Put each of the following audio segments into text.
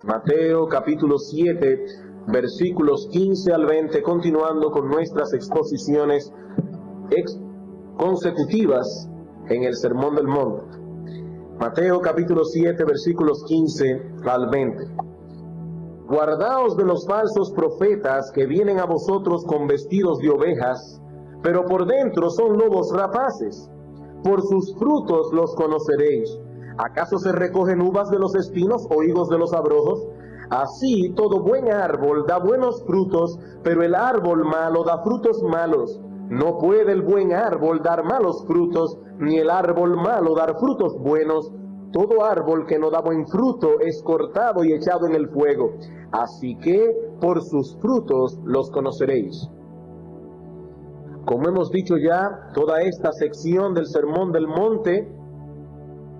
Mateo capítulo 7, versículos 15 al 20, continuando con nuestras exposiciones consecutivas en el Sermón del Monte. Mateo capítulo 7, versículos 15 al 20. Guardaos de los falsos profetas que vienen a vosotros con vestidos de ovejas, pero por dentro son lobos rapaces. Por sus frutos los conoceréis. ¿Acaso se recogen uvas de los espinos o higos de los abrojos? Así todo buen árbol da buenos frutos, pero el árbol malo da frutos malos. No puede el buen árbol dar malos frutos, ni el árbol malo dar frutos buenos. Todo árbol que no da buen fruto es cortado y echado en el fuego. Así que por sus frutos los conoceréis. Como hemos dicho ya, toda esta sección del Sermón del Monte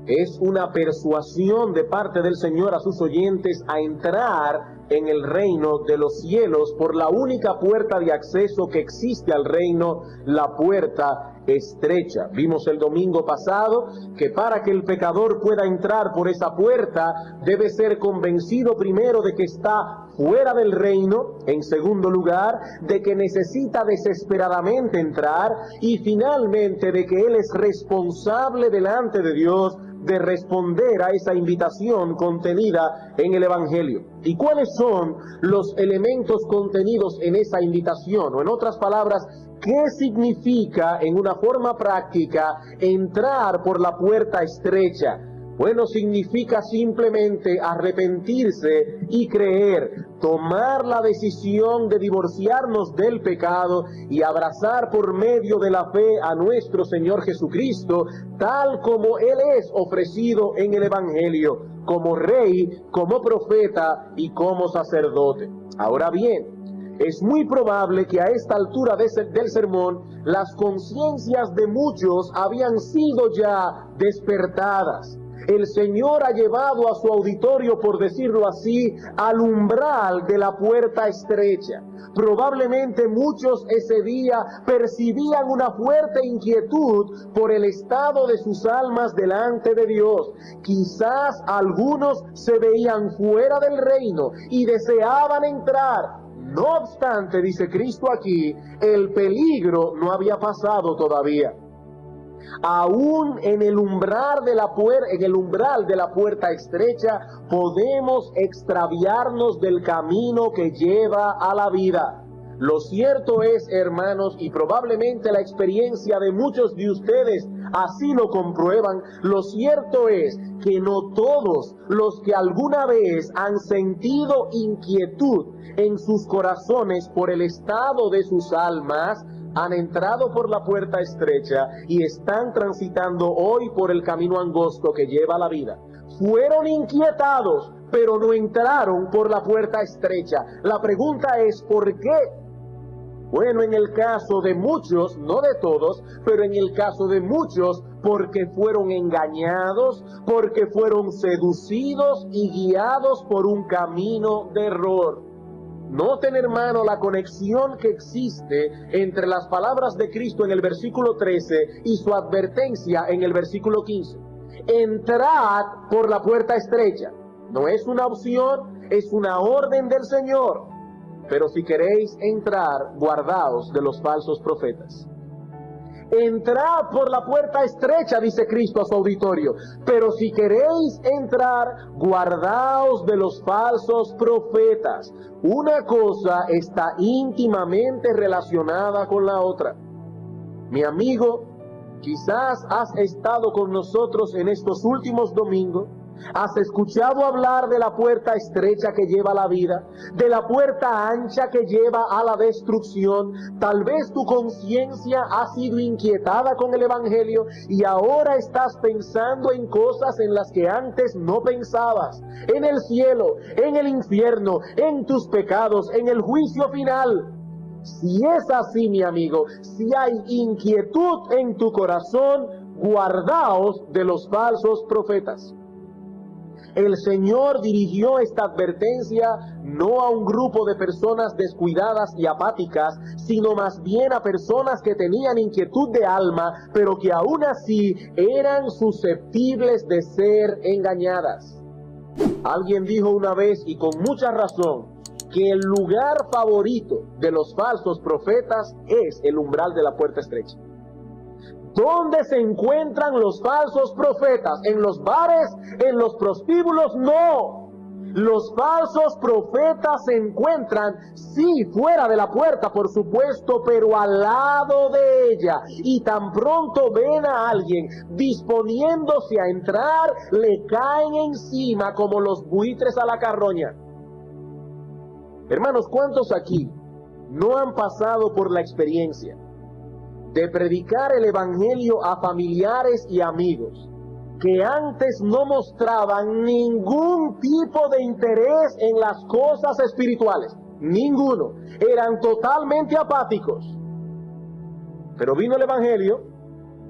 es una persuasión de parte del Señor a sus oyentes a entrar en el reino de los cielos por la única puerta de acceso que existe al reino, la puerta estrecha. Vimos el domingo pasado que para que el pecador pueda entrar por esa puerta debe ser convencido primero de que está fuera del reino, en segundo lugar de que necesita desesperadamente entrar y finalmente de que él es responsable delante de Dios de responder a esa invitación contenida en el Evangelio. ¿Y cuáles son los elementos contenidos en esa invitación? O en otras palabras, ¿qué significa en una forma práctica entrar por la puerta estrecha? Bueno, significa simplemente arrepentirse y creer, tomar la decisión de divorciarnos del pecado y abrazar por medio de la fe a nuestro Señor Jesucristo, tal como Él es ofrecido en el Evangelio, como Rey, como profeta y como sacerdote. Ahora bien, es muy probable que a esta altura del sermón las conciencias de muchos habían sido ya despertadas. El Señor ha llevado a su auditorio, por decirlo así, al umbral de la puerta estrecha. Probablemente muchos ese día percibían una fuerte inquietud por el estado de sus almas delante de Dios. Quizás algunos se veían fuera del reino y deseaban entrar. No obstante, dice Cristo aquí, el peligro no había pasado todavía. Aún en el umbral de la puerta estrecha podemos extraviarnos del camino que lleva a la vida. Lo cierto es, hermanos, y probablemente la experiencia de muchos de ustedes así lo comprueban, lo cierto es que no todos los que alguna vez han sentido inquietud en sus corazones por el estado de sus almas han entrado por la puerta estrecha y están transitando hoy por el camino angosto que lleva a la vida. Fueron inquietados, pero no entraron por la puerta estrecha. La pregunta es, ¿por qué? Bueno, en el caso de muchos, no de todos, pero en el caso de muchos, porque fueron engañados, porque fueron seducidos y guiados por un camino de error. Noten, hermano, la conexión que existe entre las palabras de Cristo en el versículo 13 y su advertencia en el versículo 15. Entrad por la puerta estrecha. No es una opción, es una orden del Señor. Pero si queréis entrar, guardaos de los falsos profetas. Entrad por la puerta estrecha, dice Cristo a su auditorio. Pero si queréis entrar, guardaos de los falsos profetas. Una cosa está íntimamente relacionada con la otra. Mi amigo, quizás has estado con nosotros en estos últimos domingos. Has escuchado hablar de la puerta estrecha que lleva a la vida, de la puerta ancha que lleva a la destrucción. Tal vez tu conciencia ha sido inquietada con el Evangelio y ahora estás pensando en cosas en las que antes no pensabas. En el cielo, en el infierno, en tus pecados, en el juicio final. Si es así, mi amigo, si hay inquietud en tu corazón, guardaos de los falsos profetas. El Señor dirigió esta advertencia no a un grupo de personas descuidadas y apáticas, sino más bien a personas que tenían inquietud de alma, pero que aún así eran susceptibles de ser engañadas. Alguien dijo una vez, y con mucha razón, que el lugar favorito de los falsos profetas es el umbral de la puerta estrecha. ¿Dónde se encuentran los falsos profetas? ¿En los bares? ¿En los prostíbulos? No. Los falsos profetas se encuentran, sí, fuera de la puerta, por supuesto, pero al lado de ella. Y tan pronto ven a alguien disponiéndose a entrar, le caen encima como los buitres a la carroña. Hermanos, ¿cuántos aquí no han pasado por la experiencia de predicar el evangelio a familiares y amigos que antes no mostraban ningún tipo de interés en las cosas espirituales? Ninguno. Eran totalmente apáticos. Pero vino el evangelio,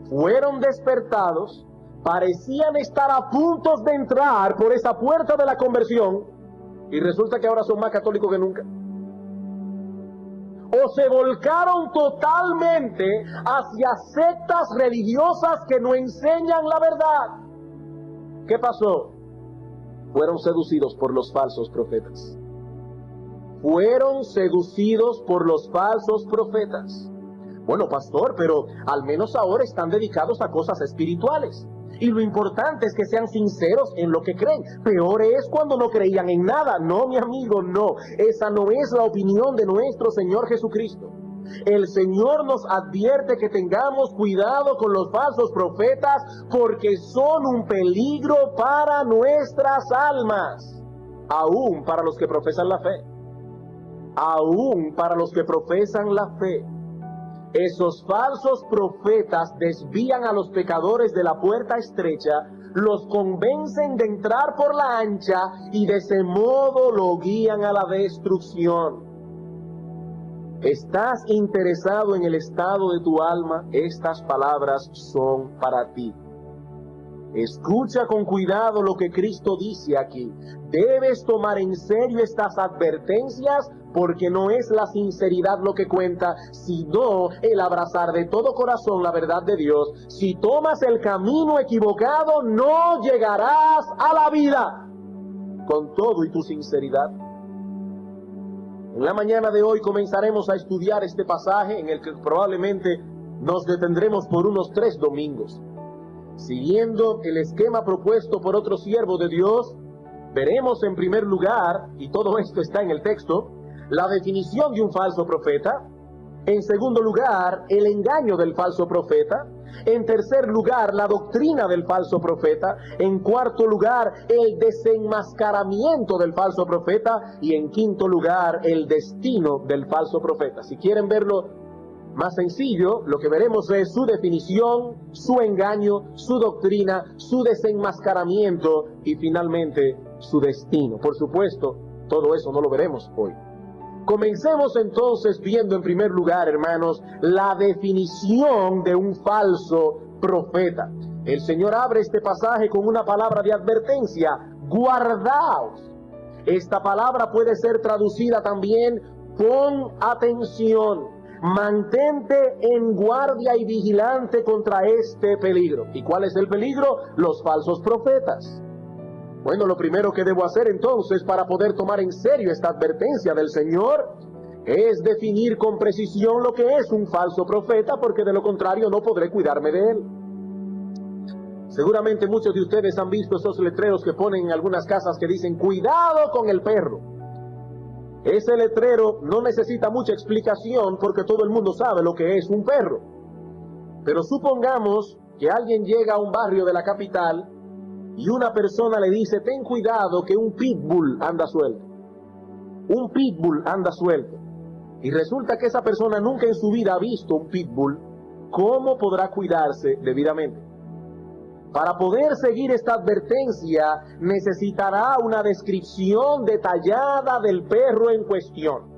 fueron despertados, parecían estar a punto de entrar por esa puerta de la conversión, y resulta que ahora son más católicos que nunca. O se volcaron totalmente hacia sectas religiosas que no enseñan la verdad. ¿Qué pasó? Fueron seducidos por los falsos profetas. Fueron seducidos por los falsos profetas. Bueno, pastor, pero al menos ahora están dedicados a cosas espirituales. Y lo importante es que sean sinceros en lo que creen. Peor es cuando no creían en nada. No, mi amigo, no. Esa no es la opinión de nuestro Señor Jesucristo. El Señor nos advierte que tengamos cuidado con los falsos profetas porque son un peligro para nuestras almas. Aún para los que profesan la fe. Aún para los que profesan la fe. Esos falsos profetas desvían a los pecadores de la puerta estrecha, los convencen de entrar por la ancha y de ese modo lo guían a la destrucción. ¿Estás interesado en el estado de tu alma? Estas palabras son para ti. Escucha con cuidado lo que Cristo dice aquí. Debes tomar en serio estas advertencias porque no es la sinceridad lo que cuenta, sino el abrazar de todo corazón la verdad de Dios. Si tomas el camino equivocado, no llegarás a la vida. Con todo y tu sinceridad. En la mañana de hoy comenzaremos a estudiar este pasaje en el que probablemente nos detendremos por unos 3 domingos. Siguiendo el esquema propuesto por otro siervo de Dios, veremos en primer lugar, y todo esto está en el texto, la definición de un falso profeta. En segundo lugar, el engaño del falso profeta. En tercer lugar, la doctrina del falso profeta. En cuarto lugar, el desenmascaramiento del falso profeta. Y en quinto lugar, el destino del falso profeta. Si quieren verlo más sencillo, lo que veremos es su definición, su engaño, su doctrina, su desenmascaramiento y finalmente su destino. Por supuesto, todo eso no lo veremos hoy. Comencemos entonces viendo en primer lugar, hermanos, la definición de un falso profeta. El Señor abre este pasaje con una palabra de advertencia: guardaos. Esta palabra puede ser traducida también: pon atención. Mantente en guardia y vigilante contra este peligro. ¿Y cuál es el peligro? Los falsos profetas. Bueno, lo primero que debo hacer entonces para poder tomar en serio esta advertencia del Señor es definir con precisión lo que es un falso profeta, porque de lo contrario no podré cuidarme de él. Seguramente muchos de ustedes han visto esos letreros que ponen en algunas casas que dicen "cuidado con el perro". Ese letrero no necesita mucha explicación porque todo el mundo sabe lo que es un perro. Pero supongamos que alguien llega a un barrio de la capital y una persona le dice: ten cuidado que un pitbull anda suelto. Un pitbull anda suelto. Y resulta que esa persona nunca en su vida ha visto un pitbull. ¿Cómo podrá cuidarse debidamente? Para poder seguir esta advertencia, necesitará una descripción detallada del perro en cuestión.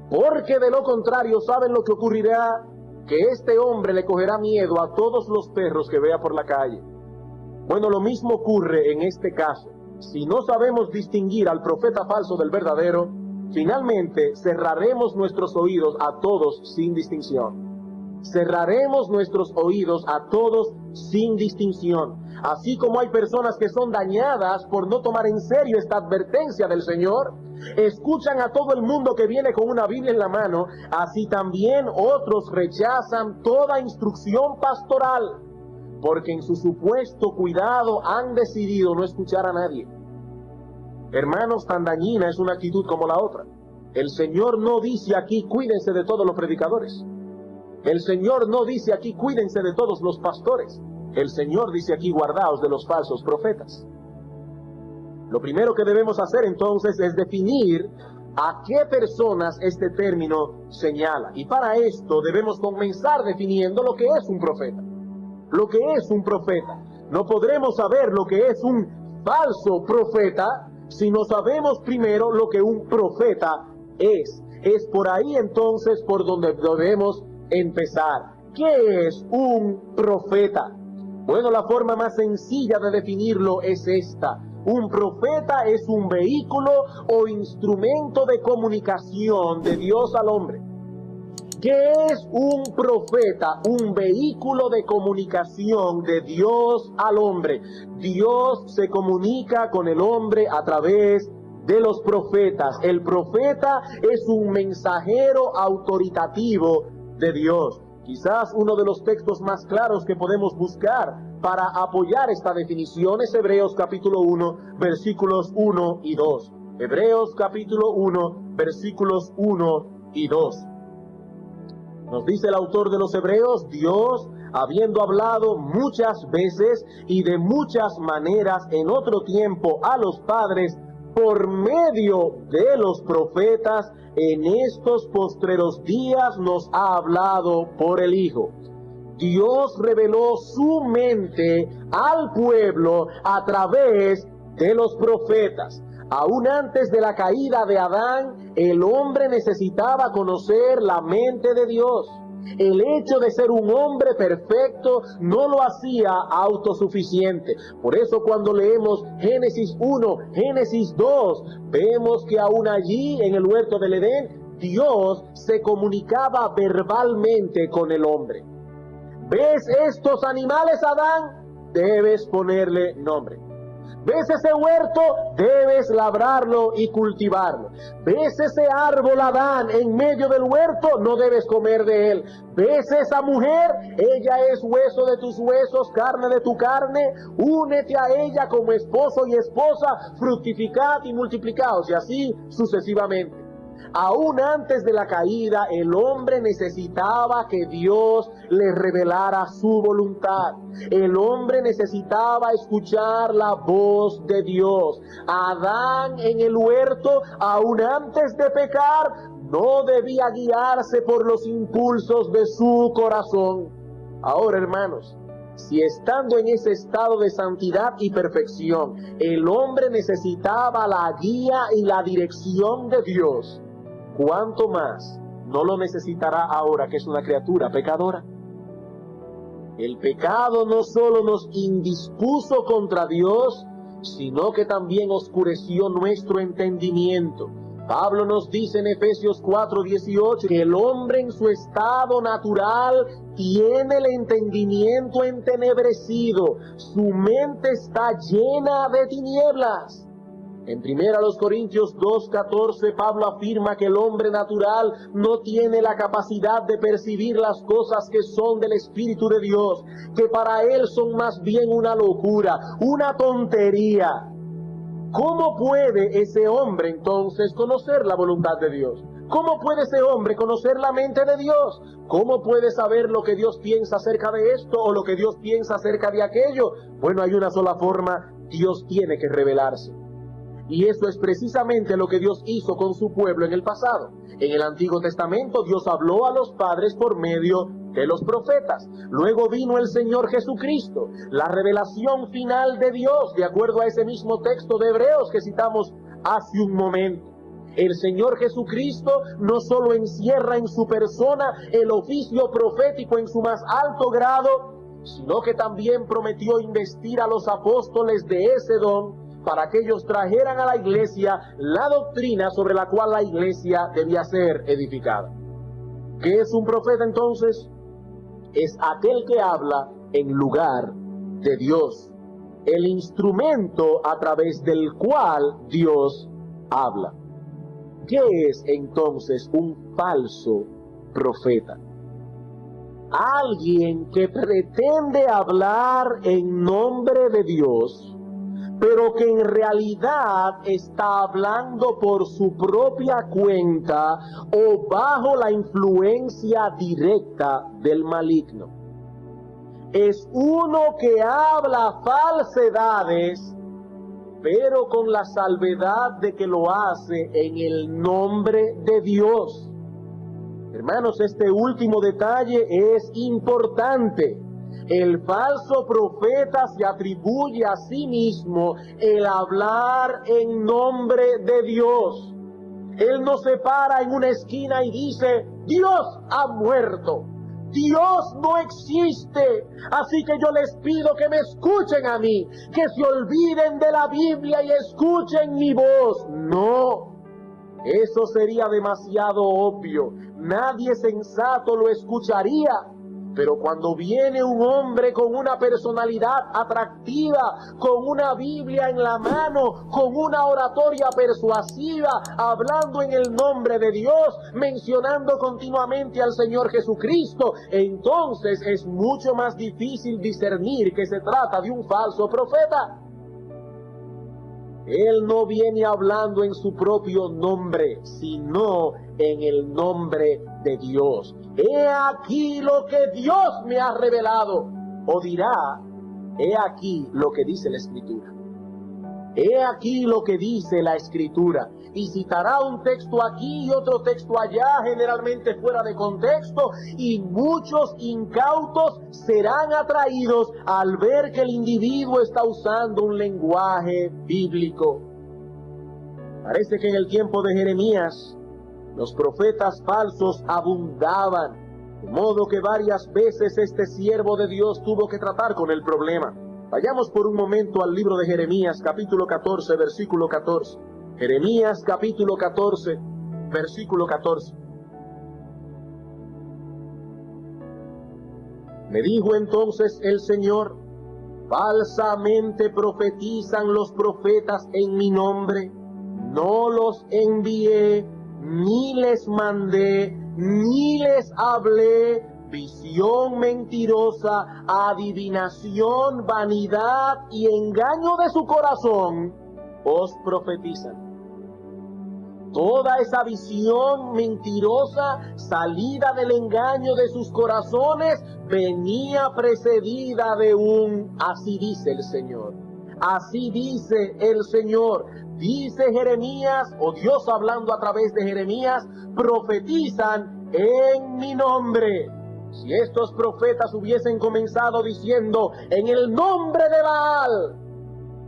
Porque de lo contrario, ¿saben lo que ocurrirá? Que este hombre le cogerá miedo a todos los perros que vea por la calle. Bueno, lo mismo ocurre en este caso. Si no sabemos distinguir al profeta falso del verdadero, finalmente cerraremos nuestros oídos a todos sin distinción. Cerraremos nuestros oídos a todos sin distinción. Así como hay personas que son dañadas por no tomar en serio esta advertencia del Señor, escuchan a todo el mundo que viene con una Biblia en la mano, así también otros rechazan toda instrucción pastoral, porque en su supuesto cuidado han decidido no escuchar a nadie. Hermanos, tan dañina es una actitud como la otra. El Señor no dice aquí, cuídense de todos los predicadores. El Señor no dice aquí, cuídense de todos los pastores. El Señor dice aquí, guardaos de los falsos profetas. Lo primero que debemos hacer entonces es definir a qué personas este término señala. Y para esto debemos comenzar definiendo lo que es un profeta. Lo que es un profeta. No podremos saber lo que es un falso profeta si no sabemos primero lo que un profeta es. Es por ahí entonces por donde debemos empezar. ¿Qué es un profeta? Bueno, la forma más sencilla de definirlo es esta. Un profeta es un vehículo o instrumento de comunicación de Dios al hombre. ¿Qué es un profeta? Un vehículo de comunicación de Dios al hombre. Dios se comunica con el hombre a través de los profetas. El profeta es un mensajero autoritativo de Dios. Quizás uno de los textos más claros que podemos buscar para apoyar esta definición es Hebreos capítulo 1, versículos 1 y 2. Hebreos capítulo 1, versículos 1 y 2. Nos dice el autor de los Hebreos, Dios, habiendo hablado muchas veces y de muchas maneras en otro tiempo a los padres, por medio de los profetas, en estos postreros días nos ha hablado por el Hijo. Dios reveló su mente al pueblo a través de los profetas. Aún antes de la caída de Adán, el hombre necesitaba conocer la mente de Dios. El hecho de ser un hombre perfecto no lo hacía autosuficiente. Por eso cuando leemos Génesis 1, Génesis 2, vemos que aún allí en el huerto del Edén, Dios se comunicaba verbalmente con el hombre. ¿Ves estos animales, Adán? Debes ponerle nombre. ¿Ves ese huerto? Debes labrarlo y cultivarlo. ¿Ves ese árbol, Adán, en medio del huerto? No debes comer de él. ¿Ves esa mujer? Ella es hueso de tus huesos, carne de tu carne. Únete a ella como esposo y esposa, fructificad y multiplicaos, y así sucesivamente. Aún antes de la caída, el hombre necesitaba que Dios le revelara su voluntad. El hombre necesitaba escuchar la voz de Dios. Adán en el huerto, aún antes de pecar, no debía guiarse por los impulsos de su corazón. Ahora, hermanos, si estando en ese estado de santidad y perfección, el hombre necesitaba la guía y la dirección de Dios, ¿cuánto más no lo necesitará ahora que es una criatura pecadora? El pecado no solo nos indispuso contra Dios, sino que también oscureció nuestro entendimiento. Pablo nos dice en Efesios 4:18 que el hombre en su estado natural tiene el entendimiento entenebrecido, su mente está llena de tinieblas. En 1 Corintios 2:14, Pablo afirma que el hombre natural no tiene la capacidad de percibir las cosas que son del Espíritu de Dios, que para él son más bien una locura, una tontería. ¿Cómo puede ese hombre entonces conocer la voluntad de Dios? ¿Cómo puede ese hombre conocer la mente de Dios? ¿Cómo puede saber lo que Dios piensa acerca de esto o lo que Dios piensa acerca de aquello? Bueno, hay una sola forma: Dios tiene que revelarse. Y eso es precisamente lo que Dios hizo con su pueblo en el pasado. En el Antiguo Testamento Dios habló a los padres por medio de los profetas. Luego vino el Señor Jesucristo, la revelación final de Dios, de acuerdo a ese mismo texto de Hebreos que citamos hace un momento. El Señor Jesucristo no solo encierra en su persona el oficio profético en su más alto grado, sino que también prometió investir a los apóstoles de ese don para que ellos trajeran a la iglesia la doctrina sobre la cual la iglesia debía ser edificada. ¿Qué es un profeta entonces? es aquel que habla en lugar de Dios, el instrumento a través del cual Dios habla. ¿Qué es entonces un falso profeta? Alguien que pretende hablar en nombre de Dios, pero que en realidad está hablando por su propia cuenta o bajo la influencia directa del maligno. Es uno que habla falsedades, pero con la salvedad de que lo hace en el nombre de Dios. Hermanos, este último detalle es importante. El falso profeta se atribuye a sí mismo el hablar en nombre de Dios. Él no se para en una esquina y dice, Dios ha muerto, Dios no existe, así que yo les pido que me escuchen a mí, que se olviden de la Biblia y escuchen mi voz. No, eso sería demasiado obvio, nadie sensato lo escucharía. Pero cuando viene un hombre con una personalidad atractiva, con una Biblia en la mano, con una oratoria persuasiva, hablando en el nombre de Dios, mencionando continuamente al Señor Jesucristo, entonces es mucho más difícil discernir que se trata de un falso profeta. Él no viene hablando en su propio nombre, sino en el nombre de Dios. He aquí lo que Dios me ha revelado. O dirá, he aquí lo que dice la Escritura. He aquí lo que dice la Escritura. Y citará un texto aquí y otro texto allá, generalmente fuera de contexto, y muchos incautos serán atraídos al ver que el individuo está usando un lenguaje bíblico. Parece que en el tiempo de Jeremías, los profetas falsos abundaban, de modo que varias veces este siervo de Dios tuvo que tratar con el problema. Vayamos por un momento al libro de Jeremías, capítulo 14, versículo 14. Jeremías, capítulo 14, versículo 14. Me dijo entonces el Señor, falsamente profetizan los profetas en mi nombre, no los envié, ni les mandé, ni les hablé, visión mentirosa, adivinación, vanidad y engaño de su corazón, os profetizan. Toda esa visión mentirosa, salida del engaño de sus corazones, venía precedida de un así dice el Señor. Así dice el Señor. Dice Jeremías, o Dios hablando a través de Jeremías, profetizan en mi nombre. Si estos profetas hubiesen comenzado diciendo en el nombre de Baal,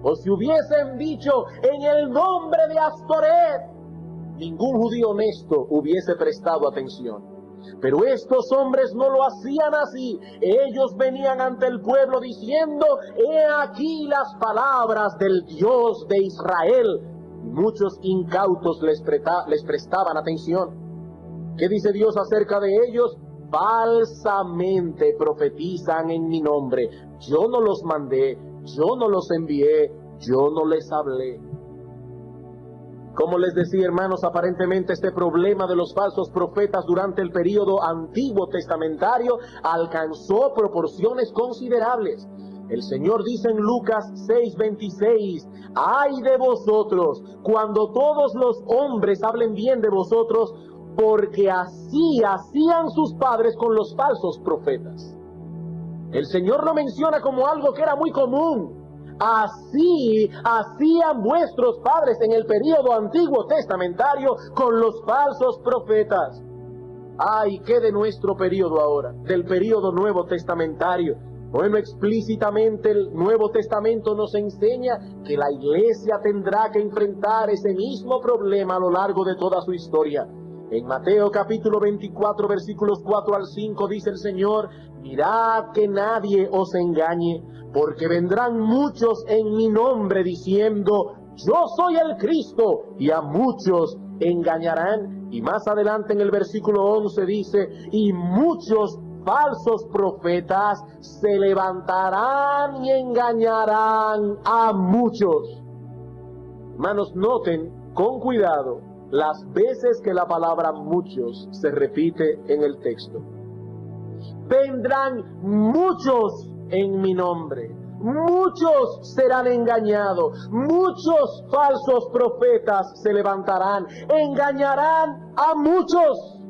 o si hubiesen dicho en el nombre de Astoret, ningún judío honesto hubiese prestado atención. Pero estos hombres no lo hacían así. Ellos venían ante el pueblo diciendo, he aquí las palabras del Dios de Israel. Y muchos incautos les prestaban atención. ¿Qué dice Dios acerca de ellos? Falsamente profetizan en mi nombre. Yo no los mandé, yo no los envié, yo no les hablé. Como les decía, hermanos, aparentemente este problema de los falsos profetas durante el período antiguo testamentario alcanzó proporciones considerables. El Señor dice en Lucas 6:26, ¡ay de vosotros, cuando todos los hombres hablen bien de vosotros, porque así hacían sus padres con los falsos profetas! El Señor lo menciona como algo que era muy común. Así hacían vuestros padres en el período antiguo testamentario con los falsos profetas. Ay, ¿qué de nuestro período ahora? Del período nuevo testamentario. Bueno, explícitamente el Nuevo Testamento nos enseña que la iglesia tendrá que enfrentar ese mismo problema a lo largo de toda su historia. En Mateo capítulo 24, versículos 4 al 5, dice el Señor, mirad que nadie os engañe, porque vendrán muchos en mi nombre diciendo, yo soy el Cristo, y a muchos engañarán. Y más adelante en el versículo 11 dice, y muchos falsos profetas se levantarán y engañarán a muchos. Hermanos, noten con cuidado las veces que la palabra muchos se repite en el texto. Vendrán muchos en mi nombre. Muchos serán engañados, muchos falsos profetas se levantarán, engañarán a muchos.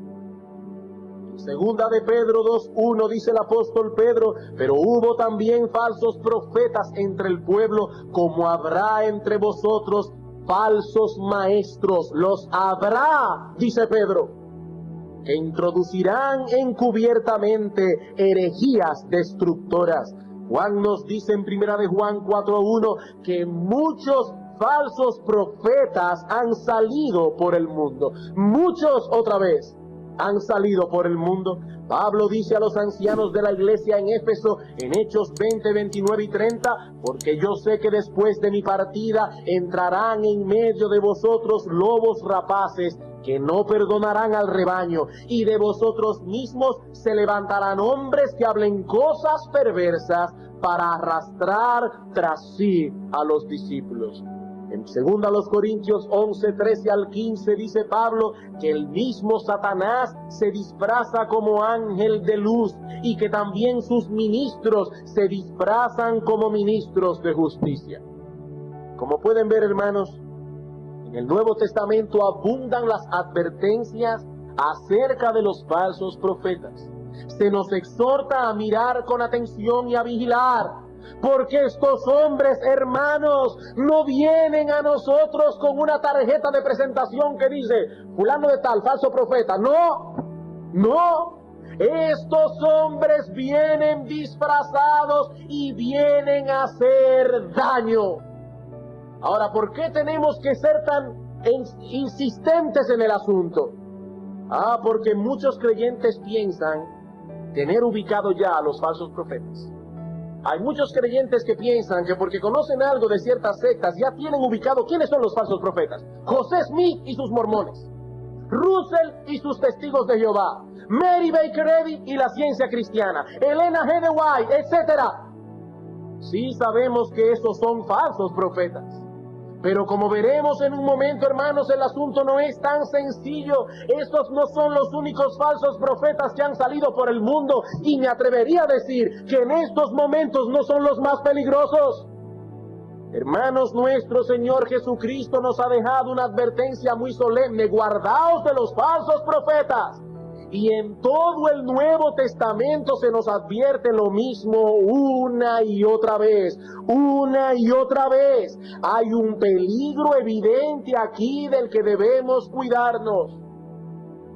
Segunda de Pedro 2:1 dice el apóstol Pedro, pero hubo también falsos profetas entre el pueblo, como habrá entre vosotros falsos maestros, los habrá, dice Pedro, que introducirán encubiertamente herejías destructoras. Juan nos dice en primera de Juan 4:1 que muchos falsos profetas han salido por el mundo. Muchos otra vez han salido por el mundo. Pablo dice a los ancianos de la iglesia en Éfeso, en Hechos 20, 29 y 30, porque yo sé que después de mi partida entrarán en medio de vosotros lobos rapaces, que no perdonarán al rebaño, y de vosotros mismos se levantarán hombres que hablen cosas perversas para arrastrar tras sí a los discípulos. En 2 Corintios 11, 13 al 15 dice Pablo que el mismo Satanás se disfraza como ángel de luz y que también sus ministros se disfrazan como ministros de justicia. Como pueden ver, hermanos, en el Nuevo Testamento abundan las advertencias acerca de los falsos profetas. Se nos exhorta a mirar con atención y a vigilar, porque estos hombres, hermanos, no vienen a nosotros con una tarjeta de presentación que dice fulano de tal, falso profeta. No, estos hombres vienen disfrazados y vienen a hacer daño. Ahora, ¿por qué tenemos que ser tan insistentes en el asunto? Porque muchos creyentes piensan tener ubicado ya a los falsos profetas. Hay muchos creyentes que piensan que porque conocen algo de ciertas sectas ya tienen ubicado quiénes son los falsos profetas. José Smith y sus mormones, Russell y sus testigos de Jehová, Mary Baker Eddy y la ciencia cristiana, Elena G. de White, etc. Sí sabemos que esos son falsos profetas. Pero como veremos en un momento, hermanos, el asunto no es tan sencillo. Estos no son los únicos falsos profetas que han salido por el mundo, y me atrevería a decir que en estos momentos no son los más peligrosos. Hermanos, nuestro Señor Jesucristo nos ha dejado una advertencia muy solemne: guardaos de los falsos profetas. Y en todo el Nuevo Testamento se nos advierte lo mismo una y otra vez. Hay un peligro evidente aquí del que debemos cuidarnos.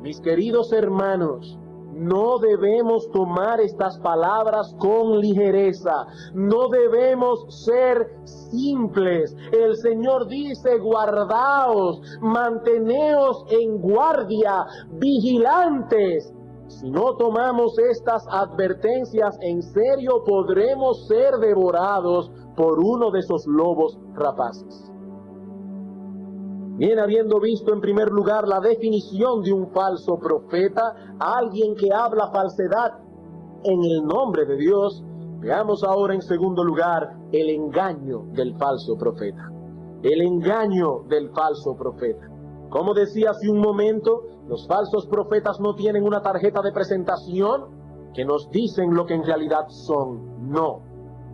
Mis queridos hermanos, no debemos tomar estas palabras con ligereza. No debemos ser simples. El Señor dice: guardaos, manteneos en guardia, vigilantes. Si no tomamos estas advertencias en serio, podremos ser devorados por uno de esos lobos rapaces. Bien, habiendo visto en primer lugar la definición de un falso profeta, alguien que habla falsedad en el nombre de Dios, veamos ahora en segundo lugar el engaño del falso profeta. El engaño del falso profeta. Como decía hace un momento, los falsos profetas no tienen una tarjeta de presentación que nos dicen lo que en realidad son. No.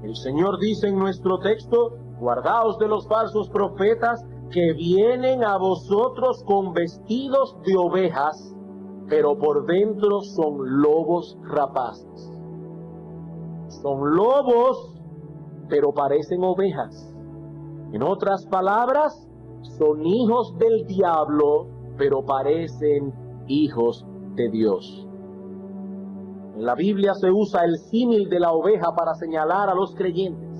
El Señor dice en nuestro texto: guardaos de los falsos profetas, que vienen a vosotros con vestidos de ovejas, pero por dentro son lobos rapaces. Son lobos, pero parecen ovejas. En otras palabras, son hijos del diablo, pero parecen hijos de Dios. En la Biblia se usa el símil de la oveja para señalar a los creyentes.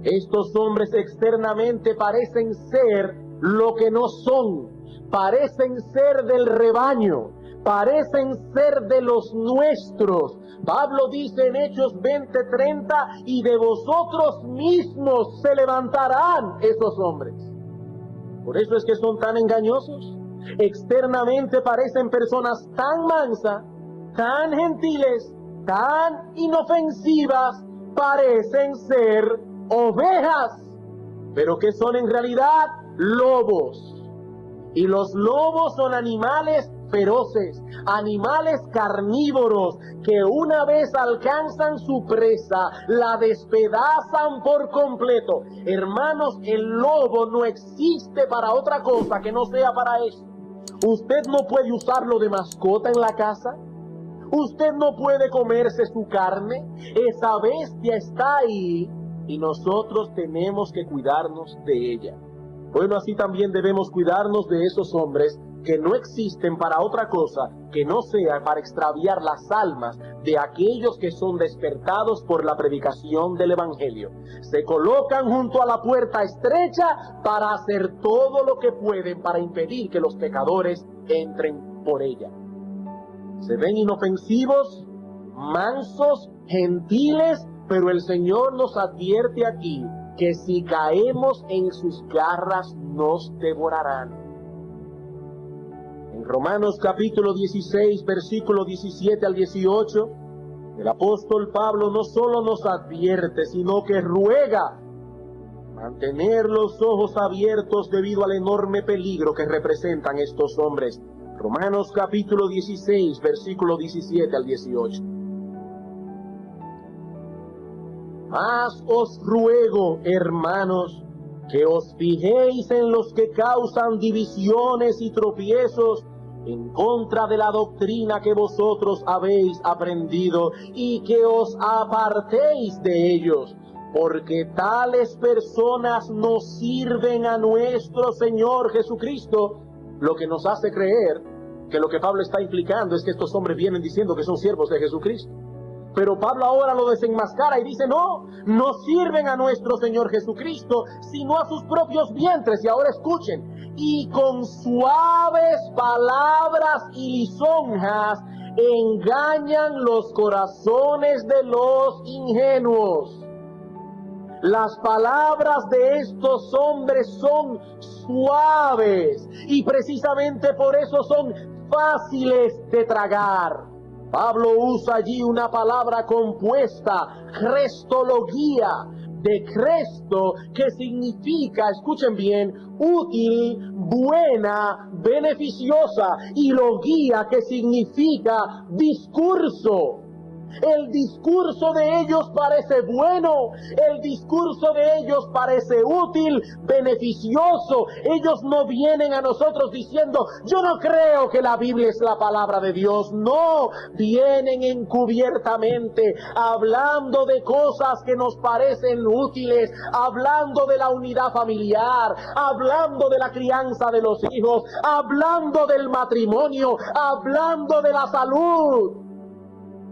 Estos hombres externamente parecen ser lo que no son, parecen ser del rebaño, parecen ser de los nuestros. Pablo dice en Hechos 20:30, y de vosotros mismos se levantarán esos hombres. Por eso es que son tan engañosos. Externamente parecen personas tan mansas, tan gentiles, tan inofensivas, parecen ser ovejas, pero que son en realidad lobos. Y los lobos son animales feroces, animales carnívoros, que una vez alcanzan su presa, la despedazan por completo. Hermanos, el lobo no existe para otra cosa que no sea para eso. Usted no puede usarlo de mascota en la casa. Usted no puede comerse su carne. Esa bestia está ahí y nosotros tenemos que cuidarnos de ella. Bueno, así también debemos cuidarnos de esos hombres que no existen para otra cosa que no sea para extraviar las almas de aquellos que son despertados por la predicación del Evangelio. Se colocan junto a la puerta estrecha para hacer todo lo que pueden para impedir que los pecadores entren por ella. Se ven inofensivos, mansos, gentiles, pero el Señor nos advierte aquí que si caemos en sus garras nos devorarán. En Romanos capítulo 16, versículo 17 al 18, el apóstol Pablo no solo nos advierte, sino que ruega mantener los ojos abiertos debido al enorme peligro que representan estos hombres. Romanos capítulo 16, versículo 17 al 18. Mas os ruego, hermanos, que os fijéis en los que causan divisiones y tropiezos en contra de la doctrina que vosotros habéis aprendido, y que os apartéis de ellos, porque tales personas no sirven a nuestro Señor Jesucristo, lo que nos hace creer que lo que Pablo está implicando es que estos hombres vienen diciendo que son siervos de Jesucristo. Pero Pablo ahora lo desenmascara y dice, no sirven a nuestro Señor Jesucristo, sino a sus propios vientres. Y ahora escuchen, y con suaves palabras y lisonjas engañan los corazones de los ingenuos. Las palabras de estos hombres son suaves y precisamente por eso son fáciles de tragar. Pablo usa allí una palabra compuesta, crestología, de cresto, que significa, escuchen bien, útil, buena, beneficiosa, y logía, que significa discurso. El discurso de ellos parece bueno, el discurso de ellos parece útil, beneficioso. Ellos no vienen a nosotros diciendo, yo no creo que la Biblia es la palabra de Dios. No, vienen encubiertamente, hablando de cosas que nos parecen útiles, hablando de la unidad familiar, hablando de la crianza de los hijos, hablando del matrimonio, hablando de la salud.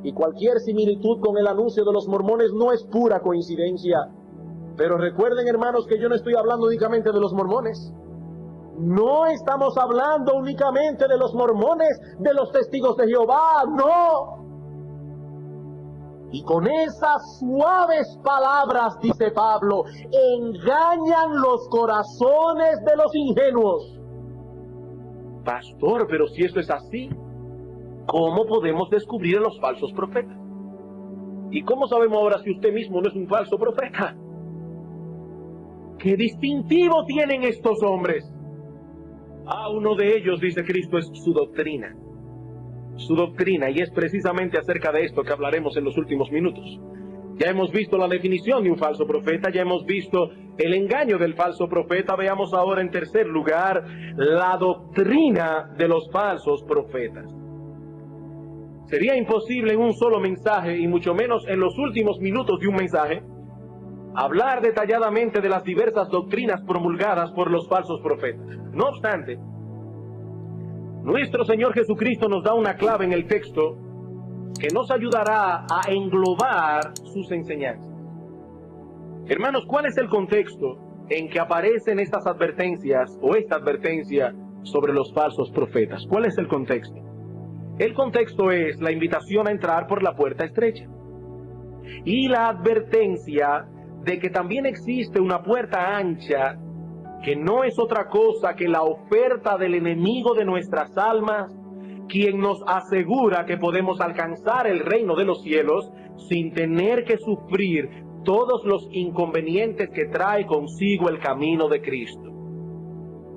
Y cualquier similitud con el anuncio de los mormones no es pura coincidencia. Pero recuerden, hermanos, que yo no estoy hablando únicamente de los mormones. No estamos hablando únicamente de los mormones, de los testigos de Jehová, no. Y con esas suaves palabras, dice Pablo, engañan los corazones de los ingenuos. Pastor, pero si esto es así, ¿cómo podemos descubrir a los falsos profetas? ¿Y cómo sabemos ahora si usted mismo no es un falso profeta? ¿Qué distintivo tienen estos hombres? Uno de ellos, dice Cristo, es su doctrina. Su doctrina, y es precisamente acerca de esto que hablaremos en los últimos minutos. Ya hemos visto la definición de un falso profeta, ya hemos visto el engaño del falso profeta. Veamos ahora en tercer lugar la doctrina de los falsos profetas. Sería imposible en un solo mensaje, y mucho menos en los últimos minutos de un mensaje, hablar detalladamente de las diversas doctrinas promulgadas por los falsos profetas. No obstante, nuestro Señor Jesucristo nos da una clave en el texto que nos ayudará a englobar sus enseñanzas. Hermanos, ¿cuál es el contexto en que aparecen estas advertencias o esta advertencia sobre los falsos profetas? ¿Cuál es el contexto? El contexto es la invitación a entrar por la puerta estrecha y la advertencia de que también existe una puerta ancha que no es otra cosa que la oferta del enemigo de nuestras almas, quien nos asegura que podemos alcanzar el reino de los cielos sin tener que sufrir todos los inconvenientes que trae consigo el camino de Cristo.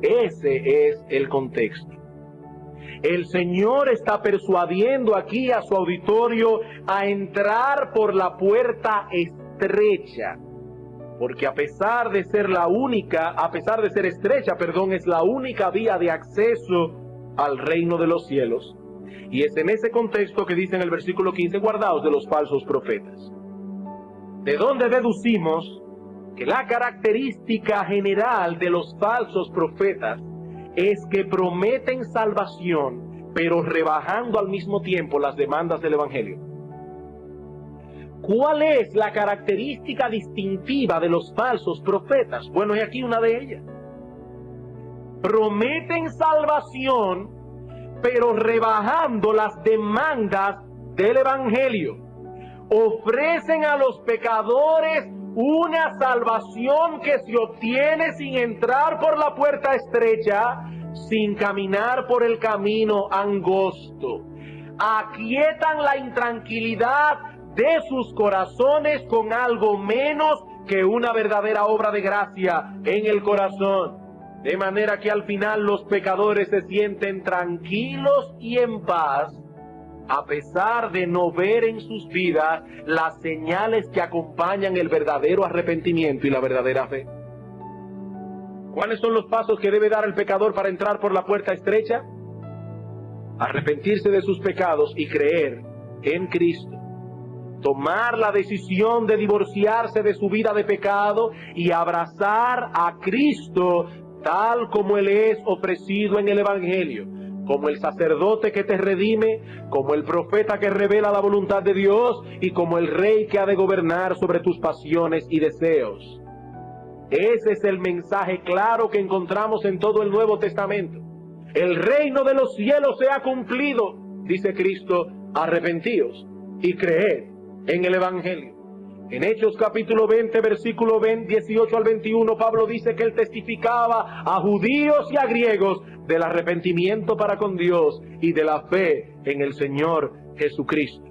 Ese es el contexto. El Señor está persuadiendo aquí a su auditorio a entrar por la puerta estrecha, porque a pesar de ser estrecha, es la única vía de acceso al reino de los cielos. Y es en ese contexto que dice en el versículo 15, guardaos de los falsos profetas. ¿De dónde deducimos que la característica general de los falsos profetas es que prometen salvación, pero rebajando al mismo tiempo las demandas del Evangelio? ¿Cuál es la característica distintiva de los falsos profetas? Bueno, y aquí una de ellas. Prometen salvación, pero rebajando las demandas del Evangelio. Ofrecen a los pecadores una salvación que se obtiene sin entrar por la puerta estrecha, sin caminar por el camino angosto. Aquietan la intranquilidad de sus corazones con algo menos que una verdadera obra de gracia en el corazón. De manera que al final los pecadores se sienten tranquilos y en paz, a pesar de no ver en sus vidas las señales que acompañan el verdadero arrepentimiento y la verdadera fe. ¿Cuáles son los pasos que debe dar el pecador para entrar por la puerta estrecha? Arrepentirse de sus pecados y creer en Cristo. Tomar la decisión de divorciarse de su vida de pecado y abrazar a Cristo tal como Él es ofrecido en el Evangelio, como el sacerdote que te redime, como el profeta que revela la voluntad de Dios y como el rey que ha de gobernar sobre tus pasiones y deseos. Ese es el mensaje claro que encontramos en todo el Nuevo Testamento. El reino de los cielos se ha cumplido, dice Cristo, arrepentíos y creed en el Evangelio. En Hechos capítulo 20, versículo 18 al 21, Pablo dice que él testificaba a judíos y a griegos del arrepentimiento para con Dios y de la fe en el Señor Jesucristo.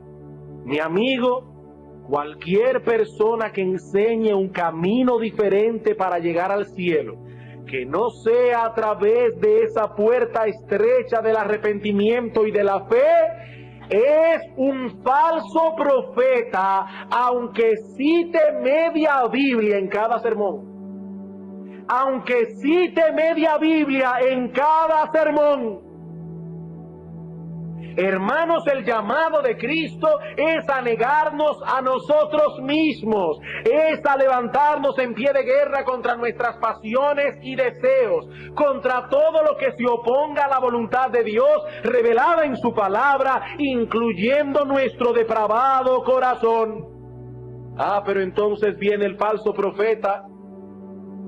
Mi amigo, cualquier persona que enseñe un camino diferente para llegar al cielo, que no sea a través de esa puerta estrecha del arrepentimiento y de la fe, es un falso profeta, aunque cite media Biblia en cada sermón. Aunque cite media Biblia en cada sermón. Hermanos, el llamado de Cristo es a negarnos a nosotros mismos, es a levantarnos en pie de guerra contra nuestras pasiones y deseos, contra todo lo que se oponga a la voluntad de Dios revelada en su palabra, incluyendo nuestro depravado corazón. Pero entonces viene el falso profeta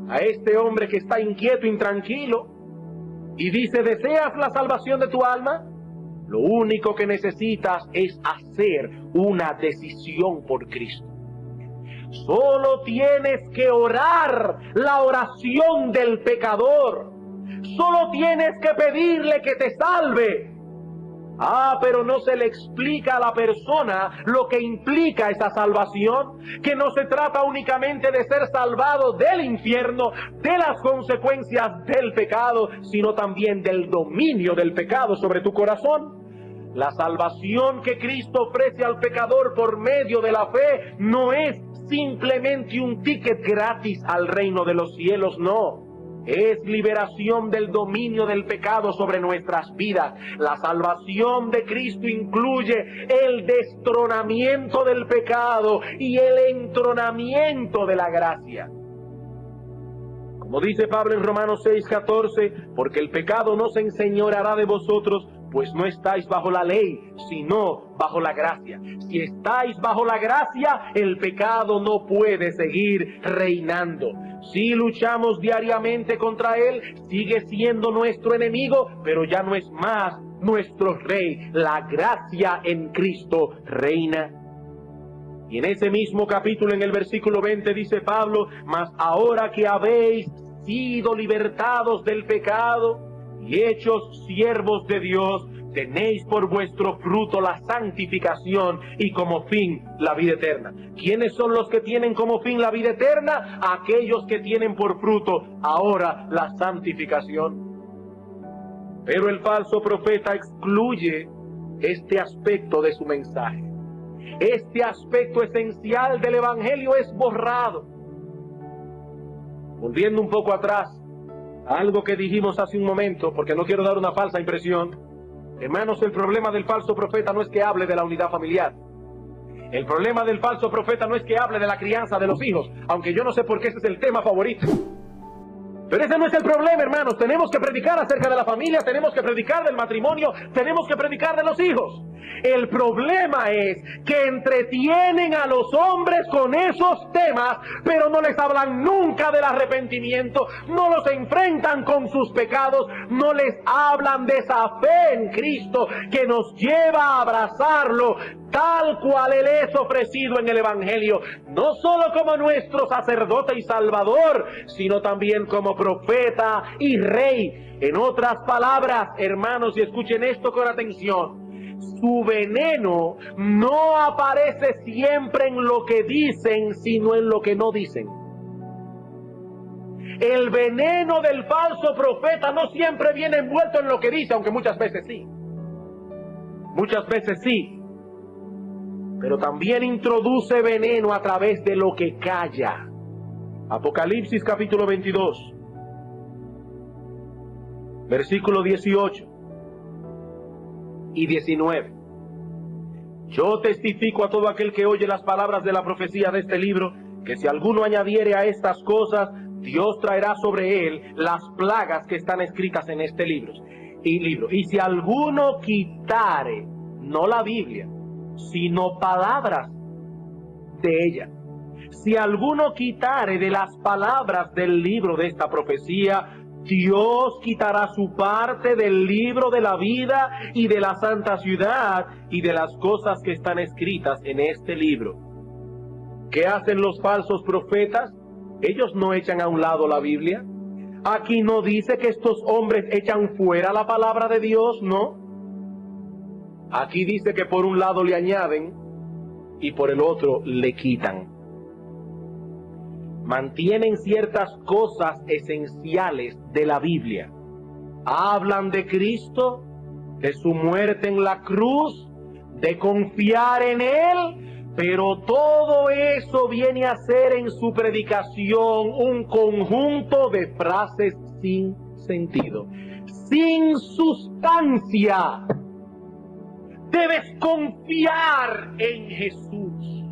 a este hombre que está inquieto, intranquilo, y dice: ¿deseas la salvación de tu alma? Lo único que necesitas es hacer una decisión por Cristo. Solo tienes que orar la oración del pecador. Solo tienes que pedirle que te salve. Pero no se le explica a la persona lo que implica esa salvación, que no se trata únicamente de ser salvado del infierno, de las consecuencias del pecado, sino también del dominio del pecado sobre tu corazón. La salvación que Cristo ofrece al pecador por medio de la fe no es simplemente un ticket gratis al reino de los cielos, no. Es liberación del dominio del pecado sobre nuestras vidas. La salvación de Cristo incluye el destronamiento del pecado y el entronamiento de la gracia. Como dice Pablo en Romanos 6:14, porque el pecado no se enseñoreará de vosotros, pues no estáis bajo la ley, sino bajo la gracia. Si estáis bajo la gracia, el pecado no puede seguir reinando. Si luchamos diariamente contra él, sigue siendo nuestro enemigo, pero ya no es más nuestro rey. La gracia en Cristo reina. Y en ese mismo capítulo, en el versículo 20, dice Pablo: mas ahora que habéis sido libertados del pecado y hechos siervos de Dios, tenéis por vuestro fruto la santificación y como fin la vida eterna. ¿Quiénes son los que tienen como fin la vida eterna? Aquellos que tienen por fruto ahora la santificación. Pero el falso profeta excluye este aspecto de su mensaje. Este aspecto esencial del evangelio es borrado. Volviendo un poco atrás, algo que dijimos hace un momento, porque no quiero dar una falsa impresión. Hermanos, el problema del falso profeta no es que hable de la unidad familiar. El problema del falso profeta no es que hable de la crianza de los hijos, aunque yo no sé por qué ese es el tema favorito. Pero ese no es el problema, hermanos. Tenemos que predicar acerca de la familia, tenemos que predicar del matrimonio, tenemos que predicar de los hijos. El problema es que entretienen a los hombres con esos temas, pero no les hablan nunca del arrepentimiento, no los enfrentan con sus pecados, no les hablan de esa fe en Cristo que nos lleva a abrazarlo tal cual Él es ofrecido en el Evangelio, no solo como nuestro sacerdote y salvador, sino también como profeta y rey. En otras palabras, hermanos, y escuchen esto con atención, su veneno no aparece siempre en lo que dicen, sino en lo que no dicen. El veneno del falso profeta no siempre viene envuelto en lo que dice, aunque muchas veces sí. Muchas veces sí. Pero también introduce veneno a través de lo que calla. Apocalipsis capítulo 22, versículo 18 y 19. Yo testifico a todo aquel que oye las palabras de la profecía de este libro, que si alguno añadiere a estas cosas, Dios traerá sobre él las plagas que están escritas en este libro. Y si alguno quitare, no la Biblia, sino palabras de ella. Si alguno quitare de las palabras del libro de esta profecía, Dios quitará su parte del libro de la vida y de la santa ciudad y de las cosas que están escritas en este libro. ¿Qué hacen los falsos profetas? Ellos no echan a un lado la Biblia. Aquí no dice que estos hombres echan fuera la palabra de Dios, no. Aquí dice que por un lado le añaden y por el otro le quitan. Mantienen ciertas cosas esenciales de la Biblia. Hablan de Cristo, de su muerte en la cruz, de confiar en Él, pero todo eso viene a ser en su predicación un conjunto de frases sin sentido, sin sustancia. Debes confiar en Jesús.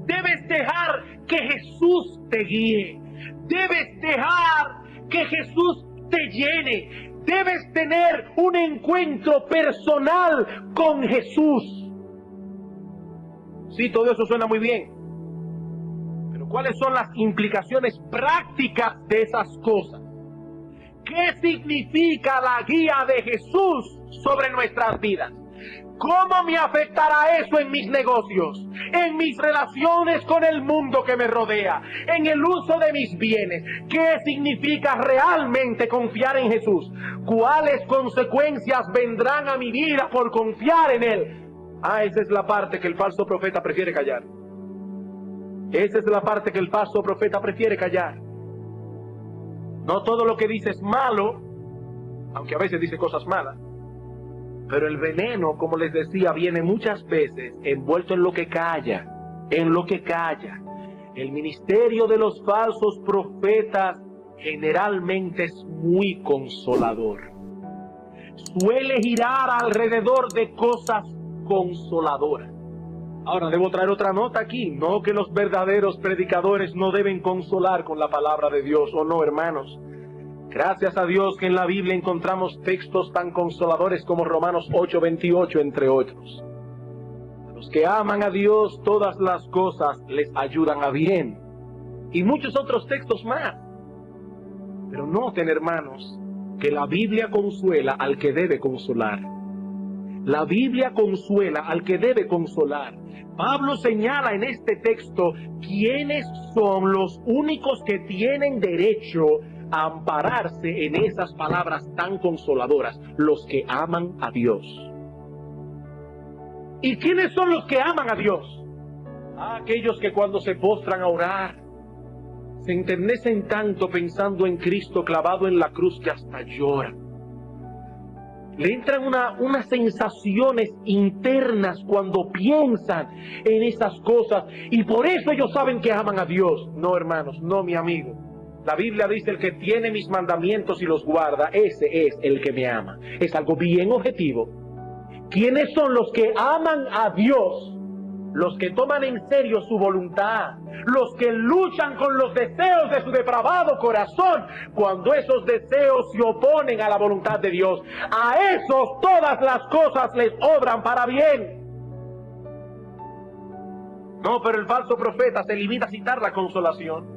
Debes dejar que Jesús te guíe. Debes dejar que Jesús te llene. Debes tener un encuentro personal con Jesús. Sí, todo eso suena muy bien. Pero ¿cuáles son las implicaciones prácticas de esas cosas? ¿Qué significa la guía de Jesús sobre nuestras vidas? ¿Cómo me afectará eso en mis negocios, en mis relaciones con el mundo que me rodea, en el uso de mis bienes? ¿Qué significa realmente confiar en Jesús? ¿Cuáles consecuencias vendrán a mi vida por confiar en Él? Esa es la parte que el falso profeta prefiere callar. Esa es la parte que el falso profeta prefiere callar. No todo lo que dice es malo, aunque a veces dice cosas malas. Pero el veneno, como les decía, viene muchas veces envuelto en lo que calla, en lo que calla. El ministerio de los falsos profetas generalmente es muy consolador. Suele girar alrededor de cosas consoladoras. Ahora, debo traer otra nota aquí. No que los verdaderos predicadores no deben consolar con la palabra de Dios, o no, hermanos. Gracias a Dios que en la Biblia encontramos textos tan consoladores como Romanos 8:28, entre otros. A los que aman a Dios, todas las cosas les ayudan a bien. Y muchos otros textos más. Pero noten, hermanos, que la Biblia consuela al que debe consolar. La Biblia consuela al que debe consolar. Pablo señala en este texto quiénes son los únicos que tienen derecho ampararse en esas palabras tan consoladoras: los que aman a Dios. ¿Y quiénes son los que aman a Dios? Aquellos que cuando se postran a orar, se enternecen tanto pensando en Cristo clavado en la cruz que hasta lloran. Le entran unas sensaciones internas cuando piensan en esas cosas, y por eso ellos saben que aman a Dios. No, hermanos, no, mi amigo. La Biblia dice: el que tiene mis mandamientos y los guarda, ese es el que me ama. Es algo bien objetivo. ¿Quiénes son los que aman a Dios? Los que toman en serio su voluntad, los que luchan con los deseos de su depravado corazón, cuando esos deseos se oponen a la voluntad de Dios. A esos todas las cosas les obran para bien. No, pero el falso profeta se limita a citar la consolación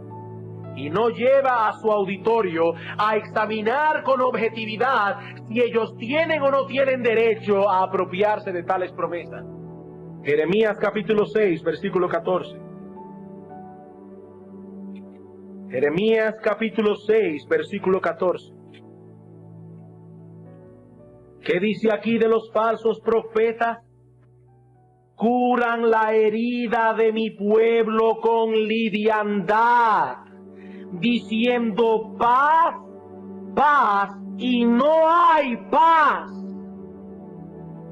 y no lleva a su auditorio a examinar con objetividad si ellos tienen o no tienen derecho a apropiarse de tales promesas. Jeremías capítulo 6, versículo 14. Jeremías capítulo 6, versículo 14. ¿Qué dice aquí de los falsos profetas? Curan la herida de mi pueblo con liviandad, diciendo paz, paz, y no hay paz.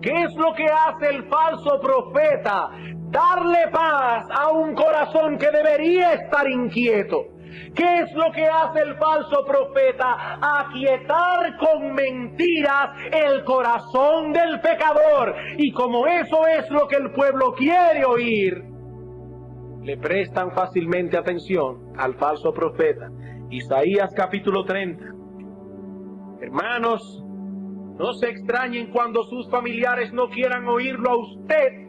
¿Qué es lo que hace el falso profeta? Darle paz a un corazón que debería estar inquieto. ¿Qué es lo que hace el falso profeta? Aquietar con mentiras el corazón del pecador. Y como eso es lo que el pueblo quiere oír, le prestan fácilmente atención al falso profeta. Isaías capítulo 30. Hermanos, no se extrañen cuando sus familiares no quieran oírlo a usted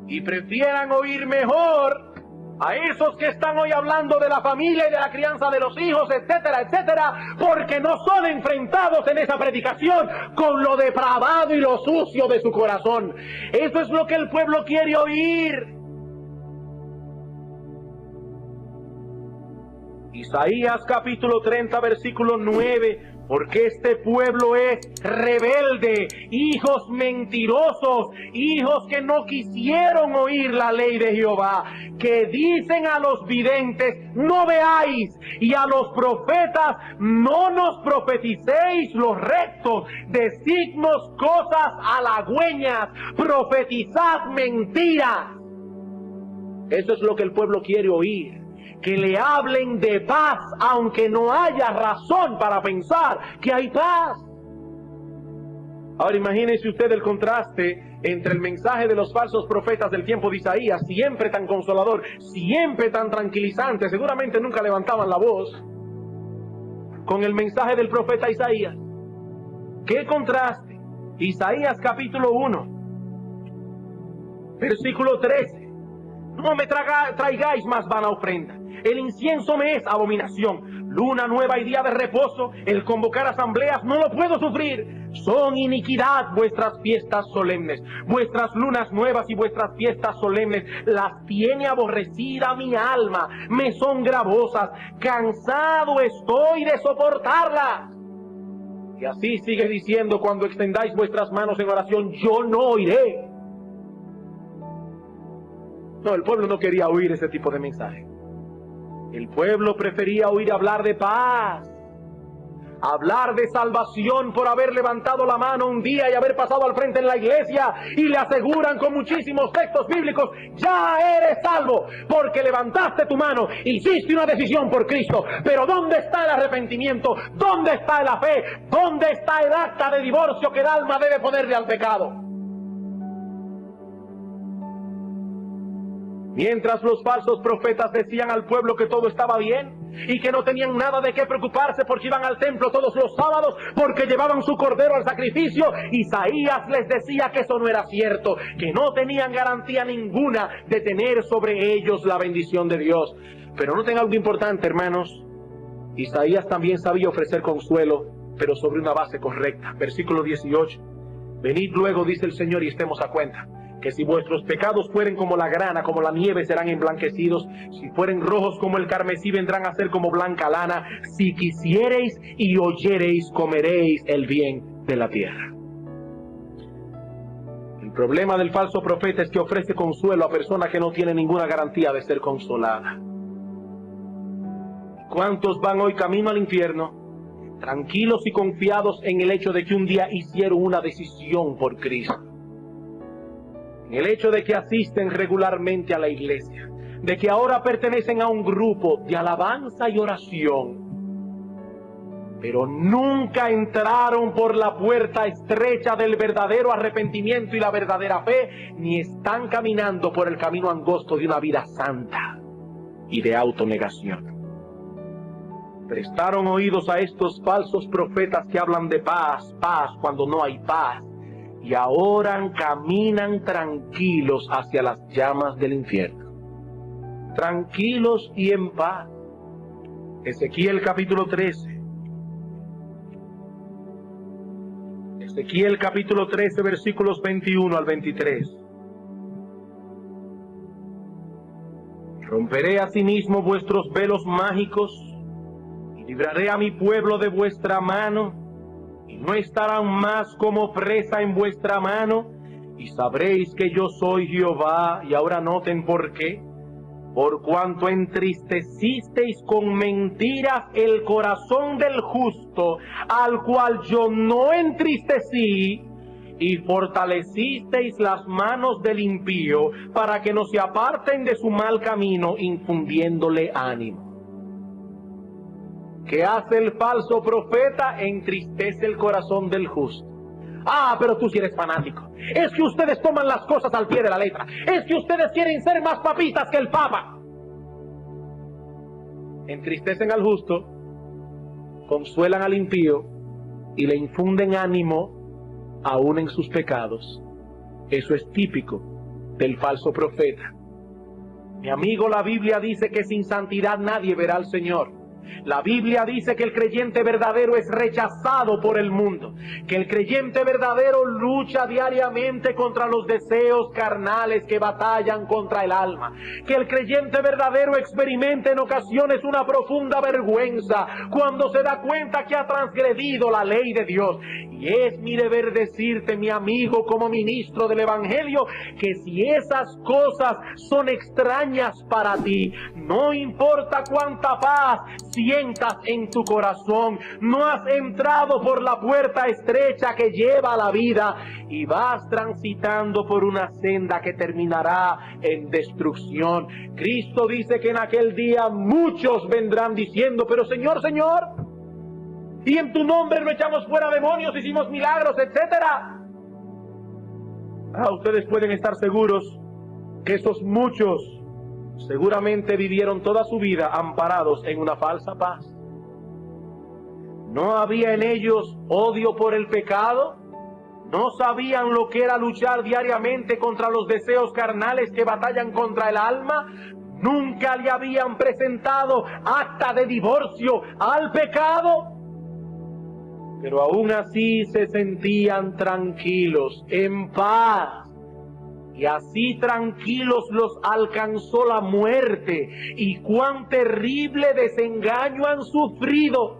y prefieran oír mejor a esos que están hoy hablando de la familia y de la crianza de los hijos, etcétera, etcétera, porque no son enfrentados en esa predicación con lo depravado y lo sucio de su corazón. Eso es lo que el pueblo quiere oír. Isaías capítulo 30, versículo 9. Porque este pueblo es rebelde, hijos mentirosos, hijos que no quisieron oír la ley de Jehová, que dicen a los videntes: no veáis, y a los profetas: no nos profeticéis los rectos, decidnos cosas halagüeñas, profetizad mentiras. Eso es lo que el pueblo quiere oír. Que le hablen de paz, aunque no haya razón para pensar que hay paz. Ahora imagínense usted el contraste entre el mensaje de los falsos profetas del tiempo de Isaías, siempre tan consolador, siempre tan tranquilizante, seguramente nunca levantaban la voz, con el mensaje del profeta Isaías. ¿Qué contraste? Isaías capítulo 1, versículo 13. No me traigáis más vana ofrenda. El incienso me es abominación. Luna nueva y día de reposo, el convocar asambleas no lo puedo sufrir. Son iniquidad vuestras fiestas solemnes. Vuestras lunas nuevas y vuestras fiestas solemnes las tiene aborrecida mi alma. Me son gravosas. Cansado estoy de soportarlas. Y así sigue diciendo: cuando extendáis vuestras manos en oración, yo no oiré. No, el pueblo no quería oír ese tipo de mensaje. El pueblo prefería oír hablar de paz, hablar de salvación por haber levantado la mano un día y haber pasado al frente en la iglesia y le aseguran con muchísimos textos bíblicos: ya eres salvo porque levantaste tu mano, hiciste una decisión por Cristo. Pero ¿dónde está el arrepentimiento? ¿Dónde está la fe? ¿Dónde está el acta de divorcio que el alma debe ponerle al pecado? Mientras los falsos profetas decían al pueblo que todo estaba bien y que no tenían nada de qué preocuparse porque iban al templo todos los sábados, porque llevaban su cordero al sacrificio, Isaías les decía que eso no era cierto, que no tenían garantía ninguna de tener sobre ellos la bendición de Dios. Pero noten algo importante, hermanos. Isaías también sabía ofrecer consuelo, pero sobre una base correcta. Versículo 18. Venid luego, dice el Señor, y estemos a cuenta. que si vuestros pecados fueren como la grana, como la nieve, serán emblanquecidos. Si fueren rojos como el carmesí, vendrán a ser como blanca lana. Si quisiereis y oyereis, comeréis el bien de la tierra. El problema del falso profeta es que ofrece consuelo a personas que no tienen ninguna garantía de ser consolada. ¿Cuántos van hoy camino al infierno, tranquilos y confiados en el hecho de que un día hicieron una decisión por Cristo? En el hecho de que asisten regularmente a la iglesia, de que ahora pertenecen a un grupo de alabanza y oración, pero nunca entraron por la puerta estrecha del verdadero arrepentimiento y la verdadera fe, ni están caminando por el camino angosto de una vida santa y de autonegación. Prestaron oídos a estos falsos profetas que hablan de paz, paz, cuando no hay paz, y ahora caminan tranquilos hacia las llamas del infierno. Tranquilos y en paz. Ezequiel capítulo 13. Ezequiel capítulo 13, versículos 21 al 23. Romperé asimismo vuestros velos mágicos, y libraré a mi pueblo de vuestra mano, y no estarán más como presa en vuestra mano, y sabréis que yo soy Jehová. Y ahora noten por qué. Por cuanto entristecisteis con mentiras el corazón del justo, al cual yo no entristecí, y fortalecisteis las manos del impío, para que no se aparten de su mal camino, infundiéndole ánimo. ¿Qué hace el falso profeta? Entristece el corazón del justo. Ah, pero tú sí eres fanático. Es que ustedes toman las cosas al pie de la letra. Es que ustedes quieren ser más papitas que el Papa. Entristecen al justo, consuelan al impío y le infunden ánimo aún en sus pecados. Eso es típico del falso profeta. Mi amigo, la Biblia dice que sin santidad nadie verá al Señor. La Biblia dice que el creyente verdadero es rechazado por el mundo, que el creyente verdadero lucha diariamente contra los deseos carnales que batallan contra el alma, que el creyente verdadero experimenta en ocasiones una profunda vergüenza cuando se da cuenta que ha transgredido la ley de Dios. Y es mi deber decirte, mi amigo, como ministro del Evangelio, que si esas cosas son extrañas para ti, no importa cuánta paz sientas en tu corazón, no has entrado por la puerta estrecha que lleva a la vida y vas transitando por una senda que terminará en destrucción. Cristo dice que en aquel día muchos vendrán diciendo: pero Señor, Señor, y en tu nombre no echamos fuera demonios, hicimos milagros, etcétera. Ustedes pueden estar seguros que esos muchos seguramente vivieron toda su vida amparados en una falsa paz. No había en ellos odio por el pecado, no sabían lo que era luchar diariamente contra los deseos carnales que batallan contra el alma, nunca le habían presentado acta de divorcio al pecado, pero aún así se sentían tranquilos, en paz. Y así tranquilos los alcanzó la muerte, y cuán terrible desengaño han sufrido.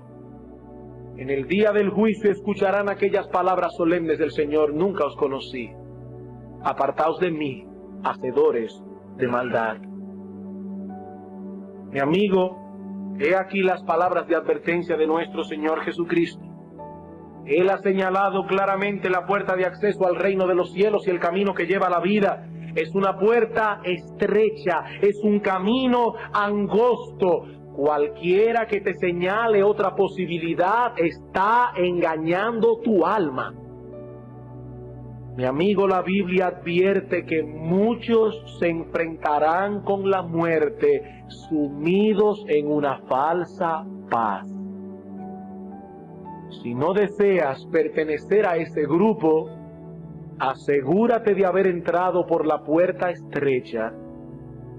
En el día del juicio escucharán aquellas palabras solemnes del Señor: nunca os conocí, apartaos de mí, hacedores de maldad. Mi amigo, he aquí las palabras de advertencia de nuestro Señor Jesucristo. Él ha señalado claramente la puerta de acceso al reino de los cielos y el camino que lleva a la vida. Es una puerta estrecha, es un camino angosto. Cualquiera que te señale otra posibilidad está engañando tu alma. Mi amigo, la Biblia advierte que muchos se enfrentarán con la muerte sumidos en una falsa paz. Si no deseas pertenecer a ese grupo, asegúrate de haber entrado por la puerta estrecha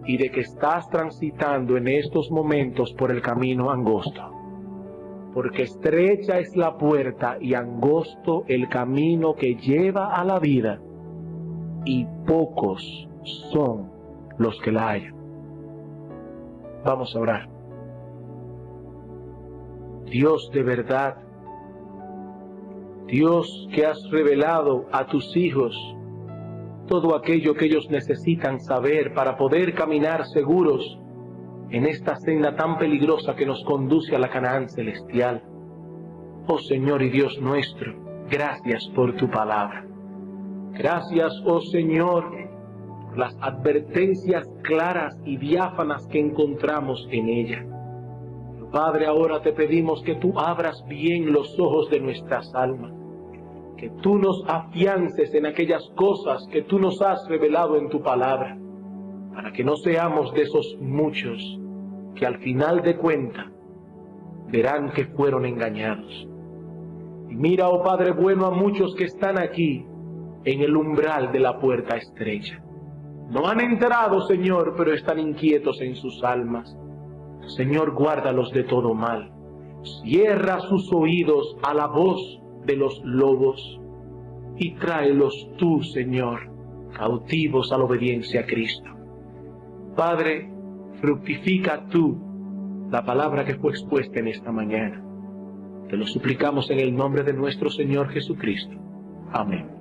y de que estás transitando en estos momentos por el camino angosto. Porque estrecha es la puerta y angosto el camino que lleva a la vida, y pocos son los que la hallan. Vamos a orar. Dios de verdad, Dios que has revelado a tus hijos todo aquello que ellos necesitan saber para poder caminar seguros en esta senda tan peligrosa que nos conduce a la Canaán celestial. Oh Señor y Dios nuestro, gracias por tu palabra. Gracias, oh Señor, por las advertencias claras y diáfanas que encontramos en ella. Padre, ahora te pedimos que tú abras bien los ojos de nuestras almas, que tú nos afiances en aquellas cosas que tú nos has revelado en tu palabra, para que no seamos de esos muchos que al final de cuentas verán que fueron engañados. Y mira, oh Padre bueno, a muchos que están aquí en el umbral de la puerta estrecha. No han entrado, Señor, pero están inquietos en sus almas. Señor, guárdalos de todo mal. Cierra sus oídos a la voz de los lobos y tráelos tú, Señor, cautivos a la obediencia a Cristo. Padre, fructifica tú la palabra que fue expuesta en esta mañana. Te lo suplicamos en el nombre de nuestro Señor Jesucristo. Amén.